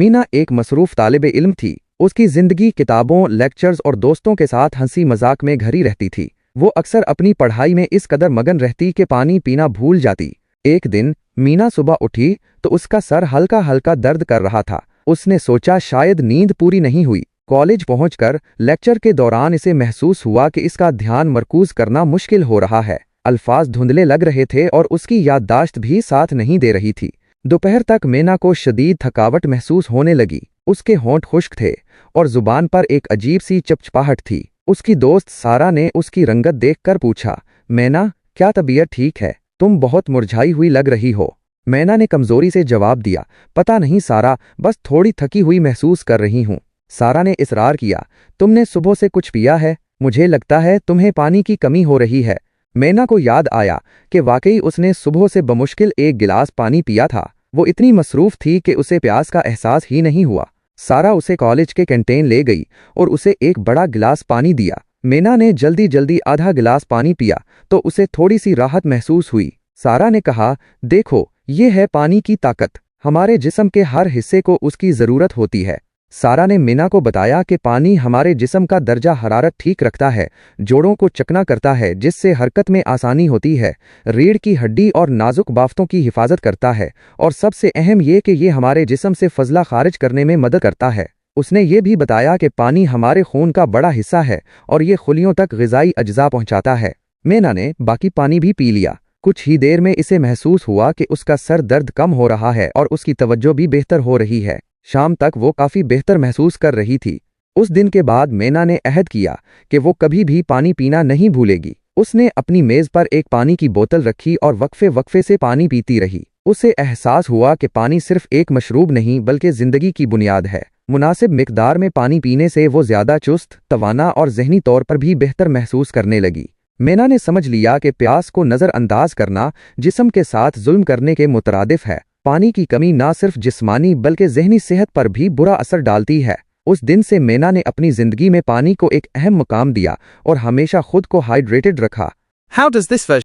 मीना एक मसरूफ तालिब इल्म थी। उसकी जिंदगी किताबों, लेक्चर्स और दोस्तों के साथ हंसी मजाक में घरी रहती थी। वो अक्सर अपनी पढ़ाई में इस कदर मगन रहती कि पानी पीना भूल जाती। एक दिन मीना सुबह उठी तो उसका सर हल्का हल्का दर्द कर रहा था। उसने सोचा शायद नींद पूरी नहीं हुई। कॉलेज पहुंचकर लेक्चर के दौरान इसे महसूस हुआ कि इसका ध्यान मरकूज करना मुश्किल हो रहा है। अल्फाज धुंधले लग रहे थे और उसकी याददाश्त भी साथ नहीं दे रही थी। दोपहर तक मीना को शदीद थकावट महसूस होने लगी। उसके होंठ खुश्क थे और जुबान पर एक अजीब सी चिपचिपाहट थी। उसकी दोस्त सारा ने उसकी रंगत देखकर पूछा, मीना, क्या तबीयत ठीक है? तुम बहुत मुरझाई हुई लग रही हो। मीना ने कमजोरी से जवाब दिया, पता नहीं सारा, बस थोड़ी थकी हुई महसूस कर रही हूँ। सारा ने इसरार किया, तुमने सुबह से कुछ पिया है? मुझे लगता है तुम्हें पानी की कमी हो रही है। मीना को याद आया कि वाकई उसने सुबह से बमुश्किल एक गिलास पानी पिया था। वो इतनी मसरूफ थी कि उसे प्यास का एहसास ही नहीं हुआ। सारा उसे कॉलेज के कैंटीन ले गई और उसे एक बड़ा गिलास पानी दिया। मीना ने जल्दी जल्दी आधा गिलास पानी पिया तो उसे थोड़ी सी राहत महसूस हुई। सारा ने कहा, देखो, ये है पानी की ताकत। हमारे जिस्म के हर हिस्से को उसकी ज़रूरत होती है। सारा ने मीना को बताया कि पानी हमारे जिस्म का दर्जा हरारत ठीक रखता है, जोड़ों को चकना करता है जिससे हरकत में आसानी होती है, रीढ़ की हड्डी और नाजुक बाफ्तों की हिफाजत करता है, और सबसे अहम ये कि ये हमारे जिस्म से फजला खारिज करने में मदद करता है। उसने ये भी बताया कि पानी हमारे खून का बड़ा हिस्सा है और ये खुलियों तक ग़िज़ाई अज्जा पहुँचाता है। मीना ने बाकी पानी भी पी लिया। कुछ ही देर में इसे महसूस हुआ कि उसका सर दर्द कम हो रहा है और उसकी तवज्जो भी बेहतर हो रही है। शाम तक वो काफी बेहतर महसूस कर रही थी। उस दिन के बाद मीना ने अहद किया कि वो कभी भी पानी पीना नहीं भूलेगी। उसने अपनी मेज पर एक पानी की बोतल रखी और वक्फे वक्फे से पानी पीती रही। उसे एहसास हुआ कि पानी सिर्फ एक मशरूब नहीं बल्कि जिंदगी की बुनियाद है। मुनासिब मिकदार में पानी पीने से वो ज्यादा चुस्त, तवाना और जहनी तौर पर भी बेहतर महसूस करने लगी। मीना ने समझ लिया कि प्यास को नज़रअंदाज करना जिस्म के साथ जुल्म करने के मुतरादिफ है। पानी की कमी ना सिर्फ जिस्मानी बल्कि ज़हनी सेहत पर भी बुरा असर डालती है। उस दिन से मीना ने अपनी जिंदगी में पानी को एक अहम मुकाम दिया और हमेशा खुद को हाइड्रेटेड रखा। How does this version